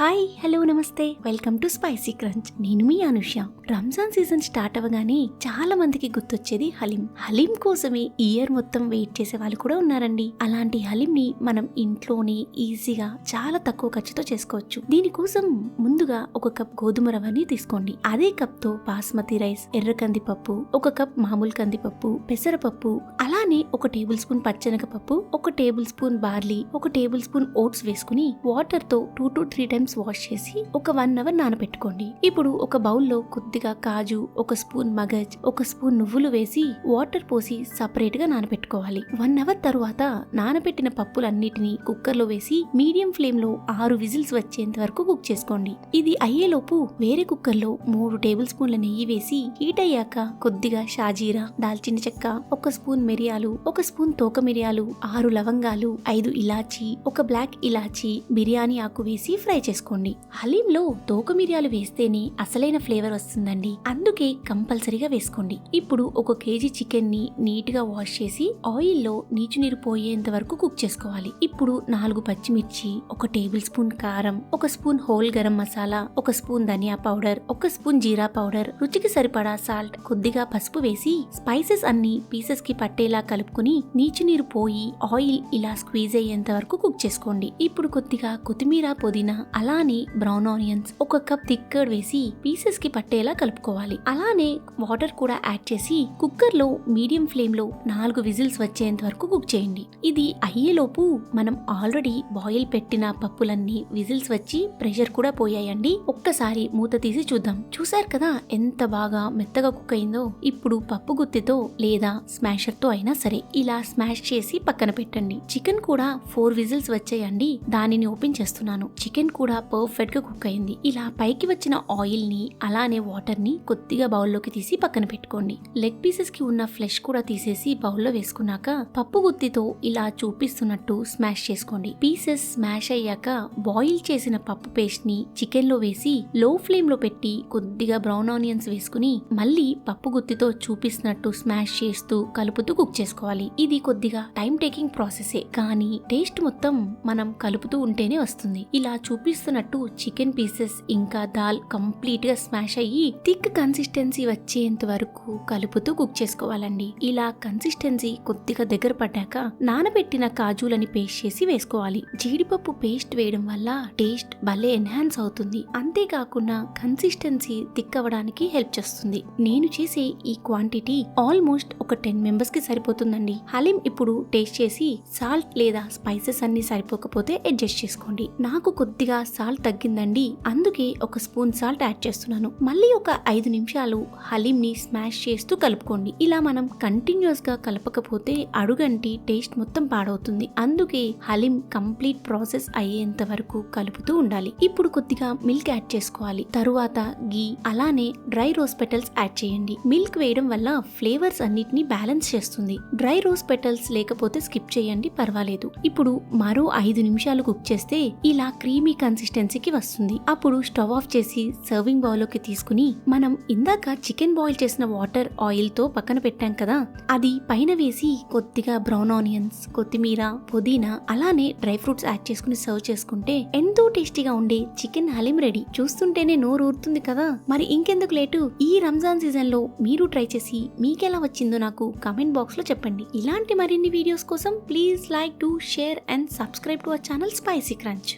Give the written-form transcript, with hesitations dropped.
Hi hello నమస్తే welcome to spicy crunch. నేను మీ Anusha. Ramzan season start అవ్వగానే చాలా మందికి గుర్తొచ్చేది హలీం. హలీం కోసమే ఇయర్ మొత్తం వెయిట్ చేసే వాళ్ళు కూడా ఉన్నారండి. అలాంటి హలీం ని మనం ఇంట్లోనే ఈజీగా చాలా తక్కువ ఖర్చుతో చేసుకోవచ్చు. దీనికోసం ముందుగా ఒక కప్ గోధుమ రవ్వని తీసుకోండి. అదే కప్ తో బాస్మతి రైస్, ఎర్ర కందిపప్పు, ఒక కప్ మామూలు కందిపప్పు, పెసరపప్పు, అలానే ఒక టేబుల్ స్పూన్ పచ్చెనగపప్పు, ఒక టేబుల్ స్పూన్ బార్లీ, ఒక టేబుల్ స్పూన్ ఓట్స్ వేసుకుని వాటర్ తో 2 to 3 టైమ్స్ వాష్ చేసి ఒక 1 అవర్ నానబెట్టుకోండి. ఇప్పుడు ఒక బౌల్లో కొద్దిగా కాజు, ఒక స్పూన్ మగజ్, ఒక స్పూన్ నువ్వులు వేసి వాటర్ పోసి సపరేట్ గా నానబెట్టుకోవాలి. 1 అవర్ తరువాత నానబెట్టిన పప్పులన్నిటిని కుక్కర్ లో వేసి మీడియం ఫ్లేమ్ లో 6 విజిల్స్ వచ్చేంత వరకు కుక్ చేసుకోండి. ఇది అయ్యేలోపు వేరే కుక్కర్ లో 3 టేబుల్ స్పూన్ల నెయ్యి వేసి హీట్ అయ్యాక కొద్దిగా షాజీరా, దాల్చిన చెక్క, ఒక స్పూన్ మిరియాలు, ఒక స్పూన్ తోక మిరియాలు, 6 లవంగాలు, 5 ఇలాచి, ఒక బ్లాక్ ఇలాచి, బిర్యానీ ఆకు వేసి ఫ్రై చేసుకోండి. హలీంలో తోక మిరియాలు వేస్తేనే అసలైన ఫ్లేవర్ వస్తుందండి, అందుకే కంపల్సరీగా వేసుకోండి. ఇప్పుడు ఒక కేజీ చికెన్ ని నీట్ గా వాష్ చేసి ఆయిల్ లో నీచు నీరు పోయేంత వరకు కుక్ చేసుకోవాలి. ఇప్పుడు 4 పచ్చిమిర్చి, ఒక టేబుల్ స్పూన్ కారం, ఒక స్పూన్ హోల్ గరం మసాలా, ఒక స్పూన్ ధనియా పౌడర్, ఒక స్పూన్ జీరా పౌడర్, రుచికి సరిపడా సాల్ట్, కొద్దిగా పసుపు వేసి స్పైసెస్ అన్ని పీసెస్ కి పట్టేలా కలుపుకుని నీచు నీరు పోయి ఆయిల్ ఇలా స్క్వీజ్ అయ్యేంత వరకు కుక్ చేసుకోండి. ఇప్పుడు కొద్దిగా కొత్తిమీర, పుదీనా, అలానే బ్రౌన్ ఆనియన్స్, ఒక కప్ థిక్ కర్డ్ వేసి పీసెస్ కి పట్టేలా కలుపుకోవాలి. అలానే వాటర్ కూడా యాడ్ చేసి కుక్కర్ లో మీడియం ఫ్లేమ్ లో 4 విజిల్స్ వచ్చేంత వరకు కుక్ చేయండి. ఇది అయ్యేలోపు మనం ఆల్రెడీ బాయిల్ పెట్టిన పప్పులన్నీ విజిల్స్ వచ్చి ప్రెషర్ కూడా పోయాయండి. ఒక్కసారి మూత తీసి చూద్దాం. చూసారు కదా ఎంత బాగా మెత్తగా కుక్ అయిందో. ఇప్పుడు పప్పు గుత్తితో లేదా స్మాషర్ తో అయినా సరే ఇలా స్మాష్ చేసి పక్కన పెట్టండి. చికెన్ కూడా 4 విజిల్స్ వచ్చాయండి. దానిని ఓపెన్ చేస్తున్నాను. చికెన్ కూడా పర్ఫెక్ట్ గా కుక్ అయింది. ఇలా పైకి వచ్చిన ఆయిల్ ని అలానే వాటర్ ని కొద్దిగా బౌల్లోకి తీసి పక్కన పెట్టుకోండి. లెగ్ పీసెస్ కి ఉన్న ఫ్లెష్ కూడా తీసేసి బౌల్లో వేసుకున్నాక పప్పు గుత్తితో ఇలా చూపిస్తున్నట్టు స్మాష్ చేసుకోండి. పీసెస్ స్మాష్ అయ్యాక బాయిల్ చేసిన పప్పు పేస్ట్ ని చికెన్ లో వేసి లో ఫ్లేమ్ లో పెట్టి కొద్దిగా బ్రౌన్ ఆనియన్స్ వేసుకుని మళ్ళీ పప్పు గుత్తితో చూపిస్తున్నట్టు స్మాష్ చేస్తూ కలుపుతూ కుక్ చేసుకోవాలి. ఇది కొద్దిగా టైం టేకింగ్ ప్రాసెసే, కానీ టేస్ట్ మొత్తం మనం కలుపుతూ ఉంటేనే వస్తుంది. ఇలా చూపిస్తున్నట్టు చికెన్ పీసెస్ ఇంకా దాల్ కంప్లీట్ గా స్మాష్ అయ్యి థిక్ కన్సిస్టెన్సీ వచ్చేంత వరకు కలుపుతూ కుక్ చేసుకోవాలండి. ఇలా కన్సిస్టెన్సీ కొద్దిగా దగ్గర పడ్డాక నానబెట్టిన కాజులని పేస్ట్ చేసి వేసుకోవాలి. జీడిపప్పు పేస్ట్ వేయడం వల్ల టేస్ట్ భలే ఎన్హాన్స్ అవుతుంది. అంతేకాకుండా కన్సిస్టెన్సీ థిక్ అవ్వడానికి హెల్ప్ చేస్తుంది. నేను చేసే ఈ క్వాంటిటీ ఆల్మోస్ట్ ఒక 10 మెంబర్స్ కి సరిపోతుందండి. హలీం ఇప్పుడు టేస్ట్ చేసి సాల్ట్ లేదా స్పైసెస్ అన్ని సరిపోకపోతే అడ్జస్ట్ చేసుకోండి. నాకు కొద్దిగా సాల్ట్ తగ్గిందండి, అందుకే ఒక స్పూన్ సాల్ట్ యాడ్ చేస్తున్నాను. మళ్ళీ ఒక 5 నిమిషాలు హలీం ని స్మాష్ చేస్తూ కలుపుకోండి. ఇలా మనం కంటిన్యూస్ గా కలపకపోతే అడుగంటి టేస్ట్ మొత్తం పాడవుతుంది. అందుకే హలీం కంప్లీట్ ప్రాసెస్ అయ్యేంత వరకు కలుపుతూ ఉండాలి. ఇప్పుడు కొద్దిగా మిల్క్ యాడ్ చేసుకోవాలి. తరువాత గీ, అలానే డ్రై రోజ్ పెటల్స్ యాడ్ చేయండి. మిల్క్ వేయడం వల్ల ఫ్లేవర్స్ అన్నిటిని బ్యాలెన్స్ చేస్తుంది. డ్రై రోజ్ పెటల్స్ లేకపోతే స్కిప్ చేయండి, పర్వాలేదు. ఇప్పుడు మరో 5 నిమిషాలు కుక్ చేస్తే ఇలా క్రీమీ కన్సిస్టెన్సీకి వస్తుంది. అప్పుడు స్టవ్ ఆఫ్ చేసి సర్వింగ్ బౌల్ లోకి తీసుకుని మనం ఇందాక చికెన్ బాయిల్ చేసిన వాటర్ ఆయిల్ తో పక్కన పెట్టాం కదా, అది పైన వేసి కొద్దిగా బ్రౌన్ ఆనియన్స్, కొత్తిమీర, పుదీనా, అలానే డ్రై ఫ్రూట్స్ యాడ్ చేసుకుని సర్వ్ చేసుకుంటే ఎంతో టేస్టీగా ఉండే చికెన్ హలీం రెడీ. చూస్తుంటేనే నోరు ఊరుతుంది కదా. మరి ఇంకెందుకు లేటు, ఈ రంజాన్ సీజన్ లో మీరు ట్రై చేసి మీకెలా వచ్చిందో నాకు కామెంట్ బాక్స్ లో చెప్పండి. ఇలాంటి మరిన్ని వీడియోస్ కోసం please like, do, share and subscribe to our channel spicy crunch.